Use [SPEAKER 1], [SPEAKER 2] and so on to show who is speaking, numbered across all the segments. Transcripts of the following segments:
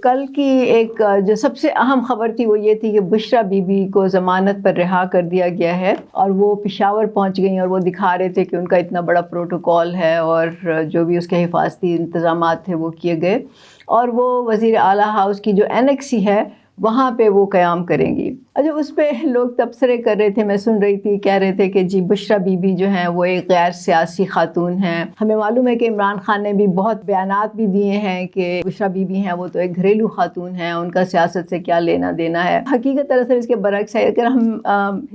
[SPEAKER 1] کل کی ایک جو سب سے اہم خبر تھی وہ یہ تھی کہ بشریٰ بی بی کو ضمانت پر رہا کر دیا گیا ہے اور وہ پشاور پہنچ گئیں اور وہ دکھا رہے تھے کہ ان کا اتنا بڑا پروٹوکول ہے اور جو بھی اس کے حفاظتی انتظامات تھے وہ کیے گئے اور وہ وزیر اعلیٰ ہاؤس کی جو اینیکسی ہے وہاں پہ وہ قیام کریں گی۔ اچھا، اس پہ لوگ تبصرے کر رہے تھے، میں سن رہی تھی، کہہ رہے تھے کہ جی بشریٰ بی بی جو ہیں وہ ایک غیر سیاسی خاتون ہیں۔ ہمیں معلوم ہے کہ عمران خان نے بھی بہت بیانات بھی دیے ہیں کہ بشریٰ بی بی ہیں وہ تو ایک گھریلو خاتون ہیں، ان کا سیاست سے کیا لینا دینا ہے۔ حقیقت دراصل اس کے برعکس ہے۔ اگر ہم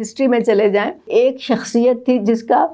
[SPEAKER 1] ہسٹری میں چلے جائیں، ایک شخصیت تھی جس کا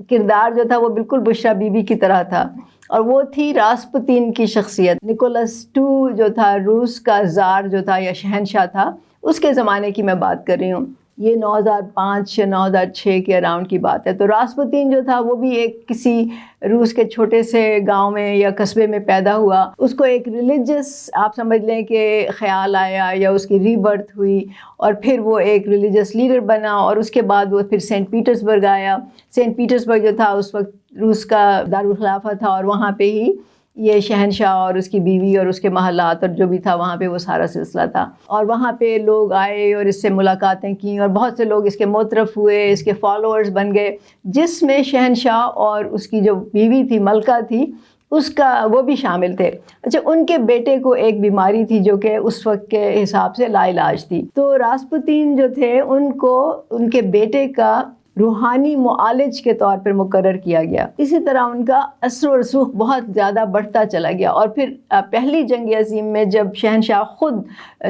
[SPEAKER 1] کردار جو تھا وہ بالکل بشریٰ بی بی کی طرح تھا اور وہ تھی راسپوتین کی شخصیت۔ نکولس II جو تھا، روس کا زار جو تھا یا شہنشاہ تھا، اس کے زمانے کی میں بات کر رہی ہوں۔ یہ 2005 یا 2006 کے اراؤنڈ کی بات ہے۔ تو راسپوتین جو تھا وہ بھی ایک کسی روس کے چھوٹے سے گاؤں میں یا قصبے میں پیدا ہوا۔ اس کو ایک ریلیجس آپ سمجھ لیں کہ خیال آیا یا اس کی ری برتھ ہوئی اور پھر وہ ایک ریلیجس لیڈر بنا اور اس کے بعد وہ پھر سینٹ پیٹرسبرگ آیا۔ سینٹ پیٹرسبرگ جو تھا اس وقت روس کا دارالخلافہ تھا اور وہاں پہ ہی یہ شہنشاہ اور اس کی بیوی اور اس کے محلات اور جو بھی تھا وہاں پہ وہ سارا سلسلہ تھا اور وہاں پہ لوگ آئے اور اس سے ملاقاتیں کیں اور بہت سے لوگ اس کے معترف ہوئے، اس کے فالوورز بن گئے، جس میں شہنشاہ اور اس کی جو بیوی تھی ملکہ تھی اس کا وہ بھی شامل تھے۔ اچھا، ان کے بیٹے کو ایک بیماری تھی جو کہ اس وقت کے حساب سے لا علاج تھی، تو راسپوتین جو تھے ان کو ان کے بیٹے کا روحانی معالج کے طور پر مقرر کیا گیا۔ اسی طرح ان کا اثر و رسوخ بہت زیادہ بڑھتا چلا گیا اور پھر پہلی جنگ عظیم میں جب شہنشاہ خود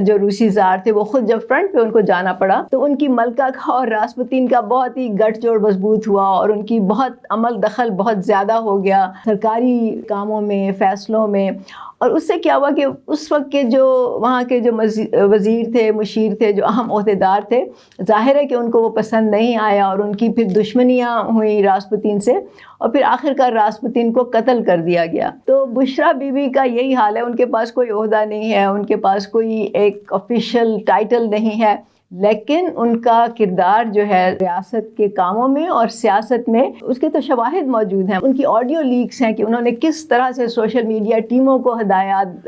[SPEAKER 1] جو روسی زار تھے وہ خود جب فرنٹ پہ ان کو جانا پڑا تو ان کی ملکہ کا اور راسپوتین کا بہت ہی گٹھ جوڑ مضبوط ہوا اور ان کی بہت عمل دخل بہت زیادہ ہو گیا سرکاری کاموں میں، فیصلوں میں، اور اس سے کیا ہوا کہ اس وقت کے جو وہاں کے جو وزیر تھے، مشیر تھے، جو اہم عہدیدار تھے، ظاہر ہے کہ ان کو وہ پسند نہیں آیا اور ان کی پھر دشمنیاں ہوئیں راسپوتین سے اور پھر آخرکار راسپوتین کو قتل کر دیا گیا۔ تو بشریٰ بی بی کا یہی حال ہے، ان کے پاس کوئی عہدہ نہیں ہے، ان کے پاس کوئی ایک آفیشیل ٹائٹل نہیں ہے، لیکن ان کا کردار جو ہے ریاست کے کاموں میں اور سیاست میں اس کے تو شواہد موجود ہیں۔ ان کی آڈیو لیکس ہیں کہ انہوں نے کس طرح سے سوشل میڈیا ٹیموں کو ہدایات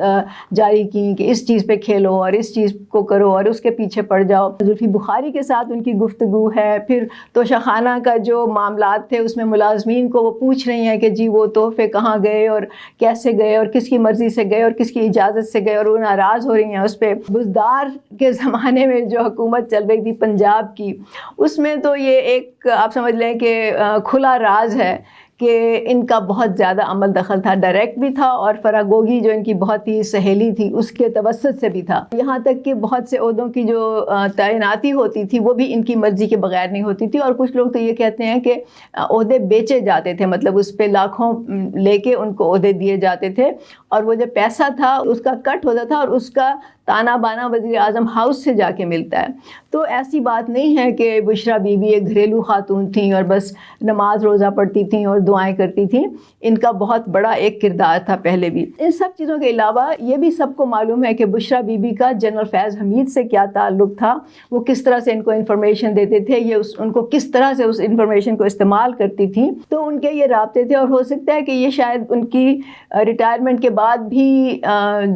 [SPEAKER 1] جاری کی کہ اس چیز پہ کھیلو اور اس چیز کو کرو اور اس کے پیچھے پڑ جاؤ۔ زلفی بخاری کے ساتھ ان کی گفتگو ہے، پھر توشہ خانہ کا جو معاملات تھے اس میں ملازمین کو وہ پوچھ رہی ہیں کہ جی وہ تحفے کہاں گئے اور کیسے گئے اور کس کی مرضی سے گئے اور کس کی اجازت سے گئے اور وہ ناراض ہو رہی ہیں اس پہ۔ بزدار کے زمانے میں جو حکومت چل رہی تھی پنجاب کی، اس میں تو یہ ایک آپ سمجھ لیں کہ کھلا راز ہے کہ ان کا بہت زیادہ عمل دخل تھا، ڈائریکٹ بھی تھا اور فرح گوگی جو ان کی بہت ہی سہیلی تھی اس کے توسط سے بھی تھا۔ یہاں تک کہ بہت سے عہدوں کی جو تعیناتی ہوتی تھی وہ بھی ان کی مرضی کے بغیر نہیں ہوتی تھی اور کچھ لوگ تو یہ کہتے ہیں کہ عہدے بیچے جاتے تھے، مطلب اس پہ لاکھوں لے کے ان کو عہدے دیے جاتے تھے اور وہ جو پیسہ تھا اس کا کٹ ہوتا تھا اور اس کا تانا بانا وزیر اعظم ہاؤس سے جا کے ملتا ہے۔ تو ایسی بات نہیں ہے کہ بشریٰ بی بی ایک گھریلو خاتون تھیں اور بس نماز روزہ پڑھتی تھیں اور دعائیں کرتی تھیں، ان کا بہت بڑا ایک کردار تھا پہلے بھی۔ ان سب چیزوں کے علاوہ یہ بھی سب کو معلوم ہے کہ بشریٰ بی بی کا جنرل فیض حمید سے کیا تعلق تھا، وہ کس طرح سے ان کو انفارمیشن دیتے تھے، یہ ان کو کس طرح سے اس انفارمیشن کو استعمال کرتی تھیں، تو ان کے یہ رابطے تھے اور ہو سکتا ہے کہ یہ شاید ان کی ریٹائرمنٹ کے بعد بھی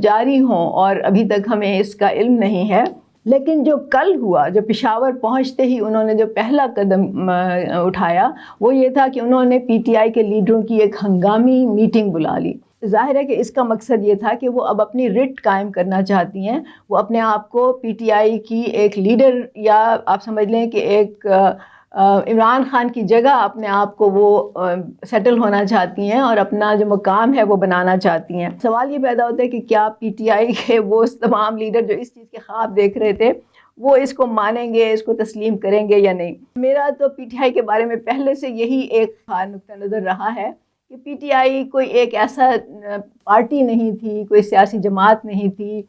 [SPEAKER 1] جاری ہوں اور ابھی تک ہمیں اس کا علم نہیں ہے۔ لیکن جو کل ہوا، جو پشاور پہنچتے ہی انہوں نے جو پہلا قدم اٹھایا وہ یہ تھا کہ انہوں نے پی ٹی آئی کے لیڈروں کی ایک ہنگامی میٹنگ بلا لی۔ ظاہر ہے کہ اس کا مقصد یہ تھا کہ وہ اب اپنی رٹ قائم کرنا چاہتی ہیں، وہ اپنے آپ کو پی ٹی آئی کی ایک لیڈر یا آپ سمجھ لیں کہ ایک عمران خان کی جگہ اپنے آپ کو وہ سیٹل ہونا چاہتی ہیں اور اپنا جو مقام ہے وہ بنانا چاہتی ہیں۔ سوال یہ پیدا ہوتا ہے کہ کیا پی ٹی آئی کے وہ تمام لیڈر جو اس چیز کے خواب دیکھ رہے تھے وہ اس کو مانیں گے، اس کو تسلیم کریں گے یا نہیں؟ میرا تو پی ٹی آئی کے بارے میں پہلے سے یہی ایک نقطہ نظر رہا ہے کہ پی ٹی آئی کوئی ایک ایسا پارٹی نہیں تھی، کوئی سیاسی جماعت نہیں تھی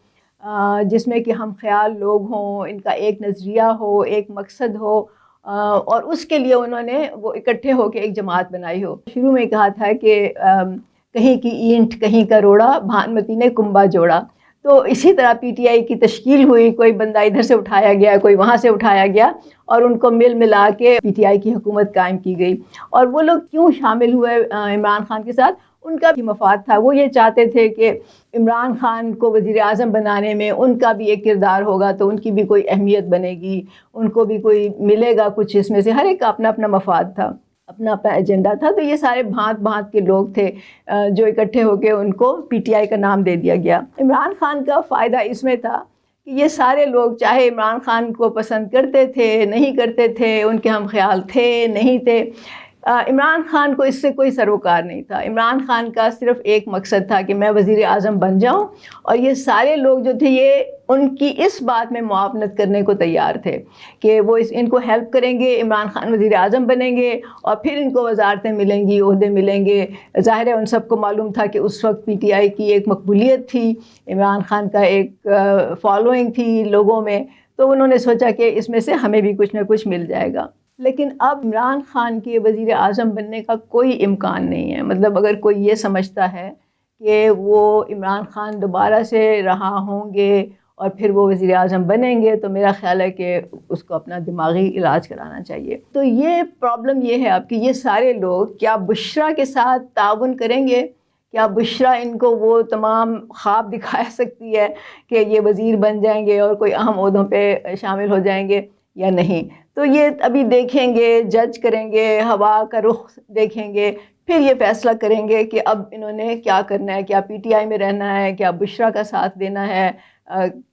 [SPEAKER 1] جس میں کہ ہم خیال لوگ ہوں، ان کا ایک نظریہ ہو، ایک مقصد ہو اور اس کے لیے انہوں نے وہ اکٹھے ہو کے ایک جماعت بنائی ہو۔ شروع میں کہا تھا کہ کہیں کی اینٹ کہیں کا روڑا، بھانمتی نے کنبا جوڑا، تو اسی طرح پی ٹی آئی کی تشکیل ہوئی، کوئی بندہ ادھر سے اٹھایا گیا، کوئی وہاں سے اٹھایا گیا اور ان کو مل ملا کے پی ٹی آئی کی حکومت قائم کی گئی۔ اور وہ لوگ کیوں شامل ہوئے عمران خان کے ساتھ؟ ان کا بھی مفاد تھا. وہ یہ چاہتے تھے کہ عمران خان کو وزیر اعظم بنانے میں ان کا بھی ایک کردار ہوگا تو ان کی بھی کوئی اہمیت بنے گی, ان کو بھی کوئی ملے گا کچھ اس میں سے. ہر ایک کا اپنا اپنا مفاد تھا, اپنا اپنا ایجنڈا تھا. تو یہ سارے بھانت بھانت کے لوگ تھے جو اکٹھے ہو کے ان کو پی ٹی آئی کا نام دے دیا گیا. عمران خان کا فائدہ اس میں تھا کہ یہ سارے لوگ چاہے عمران خان کو پسند کرتے تھے نہیں کرتے تھے, ان کے ہم خیال تھے نہیں تھے, عمران خان کو اس سے کوئی سروکار نہیں تھا. عمران خان کا صرف ایک مقصد تھا کہ میں وزیر اعظم بن جاؤں, اور یہ سارے لوگ جو تھے یہ ان کی اس بات میں معاونت کرنے کو تیار تھے کہ وہ ان کو ہیلپ کریں گے, عمران خان وزیر اعظم بنیں گے اور پھر ان کو وزارتیں ملیں گی, عہدے ملیں گے. ظاہر ہے ان سب کو معلوم تھا کہ اس وقت پی ٹی آئی کی ایک مقبولیت تھی, عمران خان کا ایک فالوئنگ تھی لوگوں میں, تو انہوں نے سوچا کہ اس میں سے ہمیں بھی کچھ نہ کچھ مل جائے گا. لیکن اب عمران خان کے وزیر اعظم بننے کا کوئی امکان نہیں ہے. مطلب اگر کوئی یہ سمجھتا ہے کہ وہ عمران خان دوبارہ سے رہا ہوں گے اور پھر وہ وزیر اعظم بنیں گے, تو میرا خیال ہے کہ اس کو اپنا دماغی علاج کرانا چاہیے. تو یہ پرابلم یہ ہے اب کہ یہ سارے لوگ کیا بشرا کے ساتھ تعاون کریں گے؟ کیا بشرا ان کو وہ تمام خواب دکھا سکتی ہے کہ یہ وزیر بن جائیں گے اور کوئی اہم عہدوں پہ شامل ہو جائیں گے یا نہیں؟ تو یہ ابھی دیکھیں گے, جج کریں گے, ہوا کا رخ دیکھیں گے, پھر یہ فیصلہ کریں گے کہ اب انہوں نے کیا کرنا ہے, کیا پی ٹی آئی میں رہنا ہے, کیا بشرا کا ساتھ دینا ہے,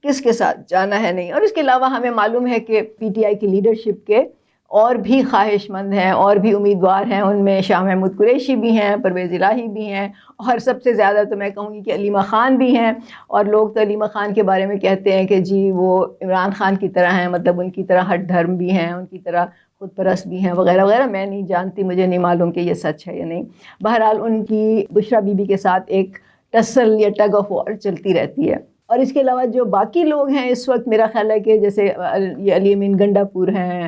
[SPEAKER 1] کس کے ساتھ جانا ہے نہیں. اور اس کے علاوہ ہمیں معلوم ہے کہ پی ٹی آئی کی لیڈرشپ کے اور بھی خواہش مند ہیں, اور بھی امیدوار ہیں. ان میں شاہ محمود قریشی بھی ہیں, پرویز الہی بھی ہیں, اور سب سے زیادہ تو میں کہوں گی کہ علیمہ خان بھی ہیں. اور لوگ تو علیمہ خان کے بارے میں کہتے ہیں کہ جی وہ عمران خان کی طرح ہیں, مطلب ان کی طرح ہٹ دھرم بھی ہیں, ان کی طرح خود پرست بھی ہیں وغیرہ وغیرہ. میں نہیں جانتی, مجھے نہیں معلوم کہ یہ سچ ہے یا نہیں. بہرحال ان کی بشرا بی بی کے ساتھ ایک ٹسل یا ٹگ آف وار چلتی رہتی ہے. اور اس کے علاوہ جو باقی لوگ ہیں اس وقت, میرا خیال ہے کہ جیسے یہ علی امین گنڈا پور ہیں,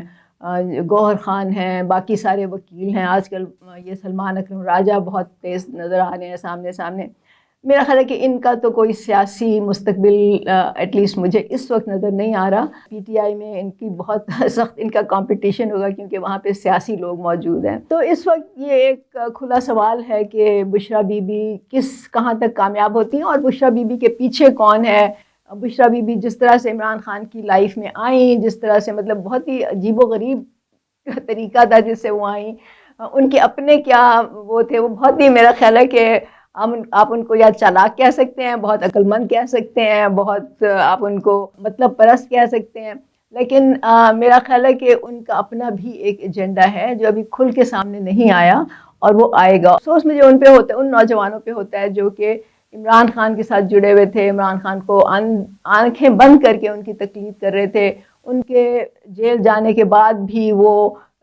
[SPEAKER 1] گوہر خان ہیں, باقی سارے وکیل ہیں. آج کل یہ سلمان اکرم راجہ بہت تیز نظر آ رہے ہیں سامنے. میرا خیال ہے کہ ان کا تو کوئی سیاسی مستقبل ایٹ لیسٹ مجھے اس وقت نظر نہیں آ رہا. پی ٹی آئی میں ان کی بہت سخت ان کا کمپٹیشن ہوگا کیونکہ وہاں پہ سیاسی لوگ موجود ہیں. تو اس وقت یہ ایک کھلا سوال ہے کہ بشرا بی بی کہاں تک کامیاب ہوتی ہیں, اور بشرا بی بی کے پیچھے کون ہے. بشرا بی بی جس طرح سے عمران خان کی لائف میں آئیں, جس طرح سے مطلب بہت ہی عجیب و غریب طریقہ تھا جس سے وہ آئیں, ان کے اپنے کیا وہ تھے, وہ بہت ہی میرا خیال ہے کہ آپ ان کو یا چالاک کہہ سکتے ہیں, بہت عقل مند کہہ سکتے ہیں, بہت آپ ان کو مطلب پرست کہہ سکتے ہیں. لیکن میرا خیال ہے کہ ان کا اپنا بھی ایک ایجنڈا ہے جو ابھی کھل کے سامنے نہیں آیا, اور وہ آئے گا. افسوس مجھے ان پہ ہوتا ہے, ان نوجوانوں پہ ہوتا ہے جو کہ عمران خان کے ساتھ جڑے ہوئے تھے, عمران خان کو آنکھیں بند کر کے ان کی تقلید کر رہے تھے. ان کے جیل جانے کے بعد بھی وہ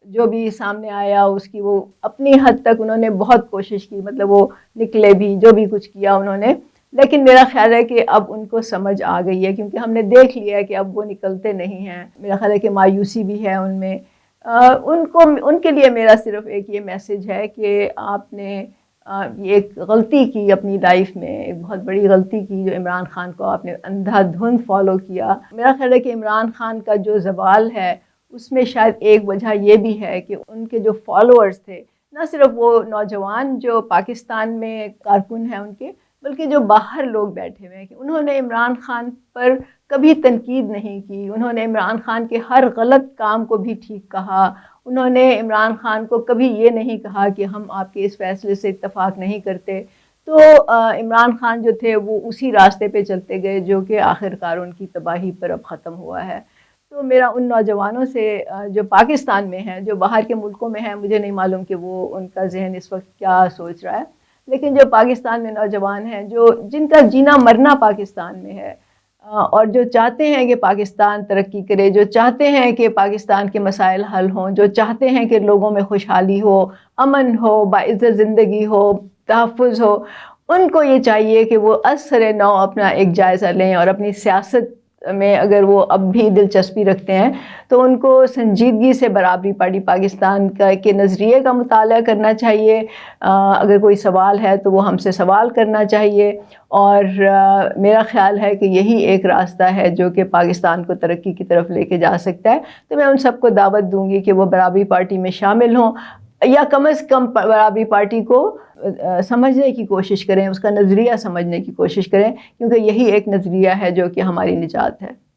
[SPEAKER 1] جو بھی سامنے آیا اس کی وہ اپنی حد تک انہوں نے بہت کوشش کی, مطلب وہ نکلے بھی, جو بھی کچھ کیا انہوں نے. لیکن میرا خیال ہے کہ اب ان کو سمجھ آ گئی ہے, کیونکہ ہم نے دیکھ لیا ہے کہ اب وہ نکلتے نہیں ہیں. میرا خیال ہے کہ مایوسی بھی ہے ان میں. ان کے لیے میرا صرف ایک یہ میسج ہے کہ آپ نے یہ ایک غلطی کی اپنی لائف میں, ایک بہت بڑی غلطی کی جو عمران خان کو آپ نے اندھا دھند فالو کیا. میرا خیال ہے کہ عمران خان کا جو زوال ہے اس میں شاید ایک وجہ یہ بھی ہے کہ ان کے جو فالوورز تھے, نہ صرف وہ نوجوان جو پاکستان میں کارکن ہیں ان کے, بلکہ جو باہر لوگ بیٹھے ہوئے ہیں, کہ انہوں نے عمران خان پر کبھی تنقید نہیں کی. انہوں نے عمران خان کے ہر غلط کام کو بھی ٹھیک کہا. انہوں نے عمران خان کو کبھی یہ نہیں کہا کہ ہم آپ کے اس فیصلے سے اتفاق نہیں کرتے. تو عمران خان جو تھے وہ اسی راستے پہ چلتے گئے جو کہ آخرکار ان کی تباہی پر اب ختم ہوا ہے. تو میرا ان نوجوانوں سے جو پاکستان میں ہیں, جو باہر کے ملکوں میں ہیں, مجھے نہیں معلوم کہ وہ ان کا ذہن اس وقت کیا سوچ رہا ہے, لیکن جو پاکستان میں نوجوان ہیں, جن کا جینا مرنا پاکستان میں ہے, اور جو چاہتے ہیں کہ پاکستان ترقی کرے, جو چاہتے ہیں کہ پاکستان کے مسائل حل ہوں, جو چاہتے ہیں کہ لوگوں میں خوشحالی ہو, امن ہو, باعزت زندگی ہو, تحفظ ہو, ان کو یہ چاہیے کہ وہ از سر نو اپنا ایک جائزہ لیں, اور اپنی سیاست میں اگر وہ اب بھی دلچسپی رکھتے ہیں تو ان کو سنجیدگی سے برابری پارٹی پاکستان کے نظریے کا مطالعہ کرنا چاہیے. اگر کوئی سوال ہے تو وہ ہم سے سوال کرنا چاہیے, اور میرا خیال ہے کہ یہی ایک راستہ ہے جو کہ پاکستان کو ترقی کی طرف لے کے جا سکتا ہے. تو میں ان سب کو دعوت دوں گی کہ وہ برابری پارٹی میں شامل ہوں, یا کم از کم برابری پارٹی کو سمجھنے کی کوشش کریں، اس کا نظریہ سمجھنے کی کوشش کریں، کیونکہ یہی ایک نظریہ ہے جو کہ ہماری نجات ہے۔